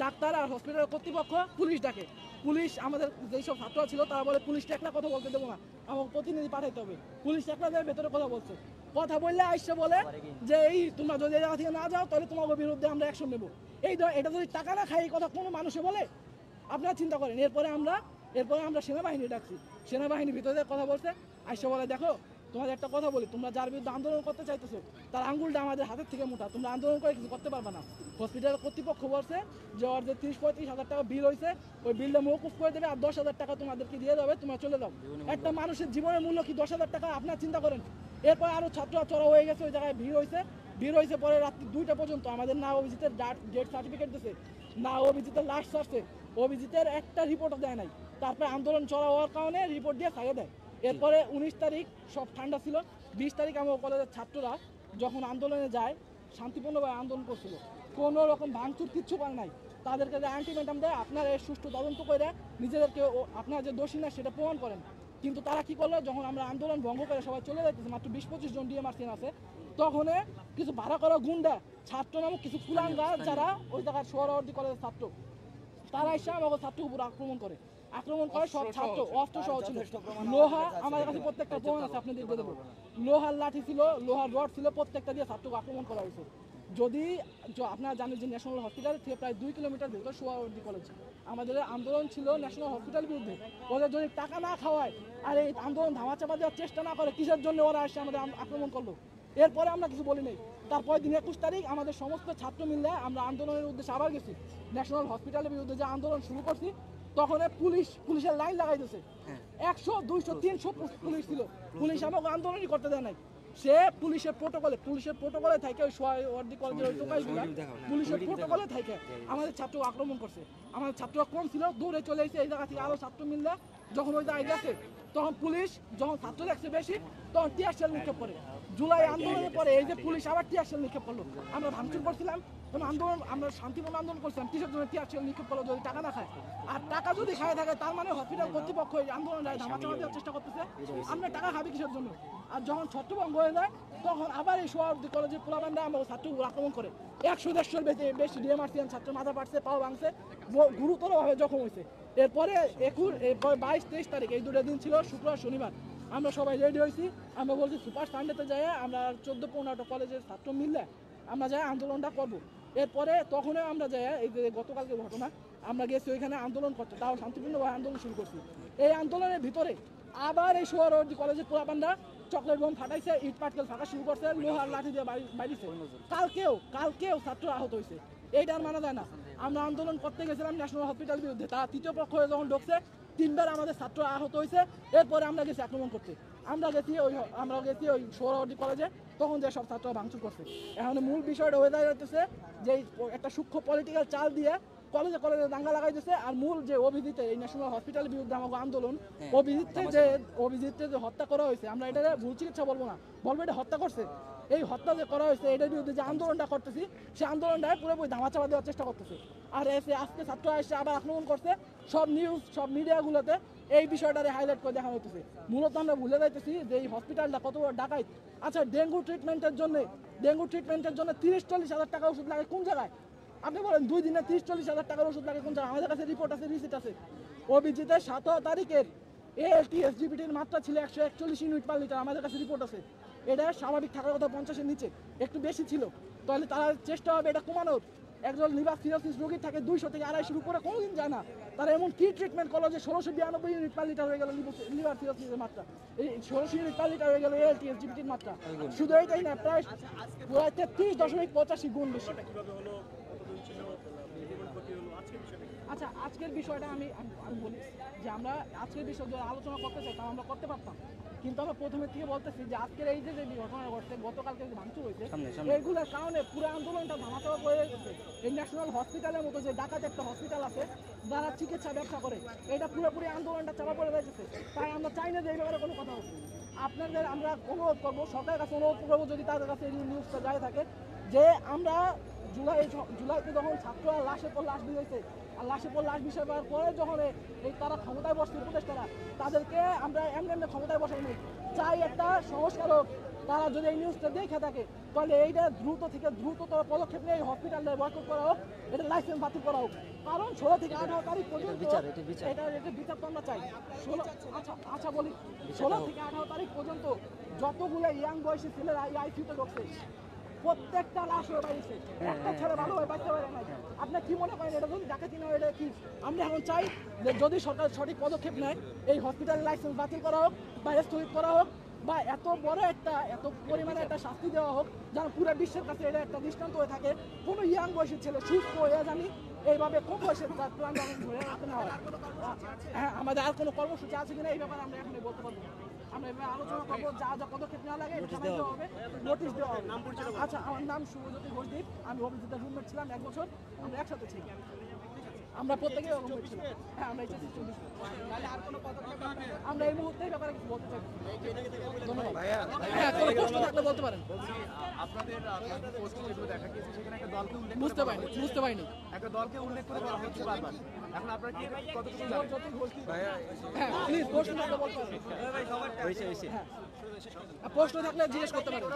Doctor আর হসপিটালের কর্তৃপক্ষ police ডাকে। পুলিশ আমাদের যেসব ছাত্ররা ছিল তারা বলে পুলিশটা একলা কথা বলতে দেবো না, আমাকে প্রতিনিধি পাঠাইতে হবে। পুলিশ একলা যায় ভেতরে কথা বলছে, কথা বললে আইসা বলে যে এই তোমরা যদি এই জায়গা থেকে না যাও তাহলে তোমাদের বিরুদ্ধে আমরা অ্যাকশন নেবো। এটা যদি টাকা না খাই, এই কথা কোনো মানুষে বলে? আপনারা চিন্তা করেন। এরপরে আমরা সেনাবাহিনী ডাকছি, সেনাবাহিনীর ভিতরে কথা বলছে, আইসা বলে দেখো তোমাদের একটা কথা বলি, তোমরা যার বিরুদ্ধে আন্দোলন করতে চাইতেছো তার আঙ্গুলটা আমাদের হাতের থেকে মোটা, তোমরা আন্দোলন করে কিছু করতে পারবে না। হসপিটাল কর্তৃপক্ষ বলছে যে ওর যে 30-35 হাজার টাকা বিল হয়েছে ওই বিলটা মৌকুফ করে দেবে আর 10,000 টাকা তোমাদেরকে দিয়ে দেবে, তোমরা চলে যাও। একটা মানুষের জীবনের মূল্য কি 10,000 টাকা? আপনারা চিন্তা করেন। এরপর আরও ছাত্ররা চড়া হয়ে গেছে, ওই জায়গায় ভিড় হয়েছে পরে রাত্রি 2টা পর্যন্ত। আমাদের না অভিজিতের ডেথ সার্টিফিকেট দিয়েছে, না অভিজিতের লাশ আসছে, অভিজিতের একটা রিপোর্টও দেয় নাই। তারপরে আন্দোলন চড়া হওয়ার কারণে রিপোর্ট দিয়ে ছাড়িয়ে দেয়। এরপরে 19 তারিখ সব ঠান্ডা ছিল, 20 তারিখ আমার কলেজের ছাত্ররা যখন আন্দোলনে যায় শান্তিপূর্ণভাবে আন্দোলন করছিল, কোনো রকম ভাঙচুর কিচ্ছু পায় নাই। তাদেরকে যে আলটিমেটাম দেয় আপনারা এর সুষ্ঠু তদন্ত করে নিজেদেরকে আপনারা যে দোষী না সেটা প্রমাণ করেন। কিন্তু তারা কি করলো, যখন আমরা আন্দোলন ভঙ্গ করে সবাই চলে যাইতেছে, মাত্র 20-25 জন ডিএমআরসিএন আছে, তখন কিছু ভাড়া করা গুন্ডা ছাত্র নামক কিছু কুলাঙ্গা যারা ওই জায়গার সোহরাওয়ার্দী কলেজের ছাত্র, তারা এসে আমাকে ছাত্রের উপর আক্রমণ করে সব ছাত্র অস্ত্র সহ ছিল, লোহা আমাদের কাছে প্রত্যেকটা প্রমাণ আছে, আপনাদের দিয়ে দেবো। লোহার লাঠি ছিল, লোহার রড ছিল, প্রত্যেকটা দিয়ে ছাত্রকে আক্রমণ করা হয়েছে। যদি আপনারা জানেন যে ন্যাশনাল হসপিটাল থেকে প্রায় 2 কিলোমিটার ভেতর সোহরাওয়ার্দী কলেজ, আমাদের আন্দোলন ছিল ন্যাশনাল হসপিটালের বিরুদ্ধে। ওদের যদি টাকা না খাওয়ায় আর এই আন্দোলন ধামাচাপা দেওয়ার চেষ্টা না করে, কিসের জন্য ওরা এসে আমাদের আক্রমণ করলো? এরপরে আমরা কিছু বলি নাই। তারপরে দিন 21 তারিখ আমাদের সমস্ত ছাত্র মিলে আমরা আন্দোলনের উদ্দেশ্যে আবার গেছি। ন্যাশনাল হসপিটালের বিরুদ্ধে যে আন্দোলন শুরু করছি, তখন পুলিশের লাইন লাগাইতেছে, 100, 200, 300 পুলিশ ছিল। পুলিশ আমাকে আন্দোলনই করতে দেয় নাই। সে পুলিশের প্রোটোকলে থাকে ওই সোহরাওয়ার্দী কলেজের ওই টোকাইগুলা পুলিশের প্রোটোকলে থাকে আমাদের ছাত্র আক্রমণ করছে। আমাদের ছাত্ররা কম ছিল, দৌড়ে চলে এসে এই জায়গা থেকে আরো ছাত্র মিললে যখন ওই জায়গায় গেছে, তখন পুলিশ যখন ছাত্র দেখছে বেশি তখন টিয়ার শেল নিক্ষেপ করে। জুলাই আন্দোলনের পরে এই যে পুলিশ আবার টিয়ার শেল নিক্ষেপ করলো। আমরা ভাঙচুর করছিলাম, আমরা শান্তিপূর্ণ আন্দোলন করছিলাম, কিসের জন্য টিয়ার শেল নিক্ষেপ করলো? যদি টাকা না খায়। আর টাকা যদি খায় থাকে তার মানে হসপিটাল কর্তৃপক্ষ এই আন্দোলন ধামাচাপা দেওয়ার চেষ্টা করতেছে। আমরা টাকা খাবি কিসের জন্য? আর যখন ছত্রভঙ্গ হয়ে যায় তখন আবার এই সোহরাওয়ার্দী কলেজের পোলাপানরা আমাকে ছাত্রগুলো আক্রমণ করে। 100-150 বেশি ডিএমআরসিএন ছাত্র মাথা পাড়ছে, পাও ভাঙছে, গুরুতরভাবে জখম হয়েছে। এরপরে 22-23 তারিখ এই 2টা দিন ছিল, শুক্রবার শনিবার, আমরা সবাই রেডি হয়েছি। আমরা বলছি সুপার সানডেতে যাই আমরা 14-15টা কলেজের ছাত্র মিললে আমরা যাই আন্দোলনটা করবো। এরপরে তখনও আমরা যাই, এই যে গতকালকে ঘটনা, আমরা গেছি ওইখানে আন্দোলন করতে, তাও শান্তিপূর্ণভাবে আন্দোলন শুরু করছি। এই আন্দোলনের ভিতরে আবার এই সোহরাওয়ার্দী কলেজের পোলাপানরা চকলেট বোম ফাটাইছে, ইট পাটকেল ফাঁকা শুরু করছে, লোহার লাঠি দিয়ে বাইরেছে। কালকেও ছাত্র আহত হয়েছে। এইটা আর মানা যায় না। আমরা আন্দোলন করতে গেছিলাম ন্যাশনাল হসপিটাল বিরুদ্ধে, তারা তৃতীয় পক্ষ হয়ে যখন ঢুকছে 3বার আমাদের ছাত্র আহত হয়েছে। এরপরে আমরা গেছি আক্রমণ করতে, আমরা গেছি ওই সোহরাওয়ার্দী কলেজে, তখন যে সব ছাত্ররা ভাঙচুর করছে। এখন মূল বিষয়টা হয়ে দাঁড়াইতেছে যে একটা সূক্ষ্ম পলিটিক্যাল চাল দিয়ে কলেজে দাঙ্গা লাগাইতেছে। আর মূল যে অভিজিতে এই ন্যাশনাল হসপিটালের বিরুদ্ধে আমাকে আন্দোলন, অভিজিৎকে যে হত্যা করা হয়েছে, আমরা এটা ভুল চিকিৎসা বলবো না, বলবো এটা হত্যা করছে। এই হত্যা যে করা হয়েছে এটার বিরুদ্ধে যে আন্দোলনটা করতেছি, সেই আন্দোলনটা পুরোপুরি ধামাচাপা দেওয়ার চেষ্টা করতেছে। আর আজকে ছাত্ররা এসে আবার আক্রমণ করছে। সব নিউজ, সব মিডিয়াগুলোতে এই বিষয়টারে হাইলাইট করে দেখানো হইতেছে। মূলত আমরা ভুলে যাইতেছি যে এই হসপিটালটা কত বড় ডাকাইত। আচ্ছা, ডেঙ্গু ট্রিটমেন্টের জন্য 30-40 হাজার টাকা ওষুধ লাগে কোন জায়গায়? আপনি বলেন 2 দিনে 30-40 হাজার টাকার ওষুধ লাগে কোন জায়গায়? আমাদের কাছে রিপোর্ট আছে, রিসিট আছে। অভিজিতের 17 তারিখের ALT/SGPTর মাত্রা ছিল 141 ইউনিট পার লিটার, আমাদের কাছে রিপোর্ট আছে। এটা স্বাভাবিক থাকার কথা 50-এর নিচে, একটু বেশি ছিল। তাহলে তারা চেষ্টা হবে এটা কমানোর। একজন লিভার সিরোসিস রোগীর থাকে 200 থেকে 250 উপরে কোনোদিন যায় না। তারা এমন কি ট্রিটমেন্ট করলো যে 1692 ইউনিট পার লিটার হয়ে গেল লিভার সিরোসিসের মাত্রা, এই 16 ইউনিট পার লিটার হয়ে গেল ALT/SGPTর মাত্রা। শুধু এইটাই না, প্রায় 33.85 গুণ বেশি। আচ্ছা, আজকের বিষয়টা আমি বলি যে আমরা আজকের বিষয় যদি আলোচনা করতে চাই তাহলে আমরা করতে পারতাম, কিন্তু আমরা প্রথমের থেকে বলতেছি যে আজকের এই যে ঘটনা ঘটছে, গতকালকে যে ভাঙচুর হয়েছে, এইগুলোর কারণে পুরো আন্দোলনটা ধামাচাপা করে গেছে। এই ন্যাশনাল হসপিটালের মতো যে ডাকাত একটা হসপিটাল আছে যারা চিকিৎসা ব্যবসা করে, এটা পুরোপুরি আন্দোলনটা চাপা পড়ে যাচ্ছে। তাই আমরা চাই না যে এই ব্যাপারে কোনো কথা হচ্ছে। আপনাদের আমরা অনুরোধ করবো, সরকারের কাছে অনুরোধ করবো, যদি তাদের কাছে এই নিউজটা যায় থাকে, যে আমরা জুলাইতে যখন ছাত্ররা লাশের পর লাশ দিয়েছে, আর লাশের পর লাশ বিষয় পাওয়ার পরে যখন এই তারা ক্ষমতায় বসছে উপদেষ্টারা, তাদেরকে আমরা এমনি ক্ষমতায় বসাই নেই। চাই একটা সংস্কার হোক, তারা যদি এই নিউজটা দেখে থাকে তাহলে এইটা দ্রুত থেকে দ্রুততর পদক্ষেপ নিয়ে এই হসপিটালে বয়কট করা হোক, এটা লাইসেন্স বাতিল করা হোক। কারণ 16 থেকে 18 তারিখ পর্যন্ত এটা বিচার তো আমরা চাই। 16 আচ্ছা বলি 16 থেকে 18 তারিখ পর্যন্ত যতগুলো ইয়াং বয়সী ছেলেরা আইসিইউতে ঢুকছে প্রত্যেকটা লাশ হয়ে বাইরেছে, একটা ছেলে ভালোভাবে বাঁচতে পারে নাই। আপনি কি মনে করেন এটা যদি ডাকাতি না এটা কি? আমরা এখন চাই যে যদি সরকার সঠিক পদক্ষেপ নেয় এই হসপিটালের লাইসেন্স বাতিল করা হোক বা স্থগিত করা হোক, বা এত বড় এত পরিমাণে একটা শাস্তি দেওয়া হোক যেন পুরো বিশ্বের কাছে এটা একটা দৃষ্টান্ত হয়ে থাকে। কোনো ইয়াং বয়সী ছেলে সুস্থ হয়ে জানি এইভাবে কম বয়সে তার প্রাণ ধরে রাখতে না হয়। হ্যাঁ, আমাদের আর কোনো কর্মসূচি আছে কিনা এই ব্যাপারে আমরা এখনই বলতে পারবো না। আমরা এবার আলোচনা করবো, যা যা পদক্ষেপ নেওয়া লাগে নোটিশ দেওয়া হবে। আচ্ছা, আমার নাম শুভজ্যোতি ঘোষদীপ, আমি অভিজিতের রুমমেট ছিলাম 1 বছর, আমরা একসাথে ছিলাম, আমরা প্রত্যেকেই রুমমেট ছিলাম। হ্যাঁ, আমরা আমরা এই মুহূর্তে এই ব্যাপারে কিছু বলতে চাই। ধন্যবাদ। হ্যাঁ, কোনো প্রশ্ন থাকলে বলতে পারেন। আপনাদের পোস্ট যেগুলো দেখা গিয়েছে সেখানে একটা দলকে উল্লেখ বুঝতে পারিনি একটা দলকে উল্লেখ করে বলা হচ্ছে বারবার। এখন আপনারা কি কতটুকু জানেন? হ্যাঁ, প্লিজ প্রশ্ন থাকলে বলতে পারেন। হ্যাঁ, প্রশ্ন থাকলে জিজ্ঞেস করতে পারেন।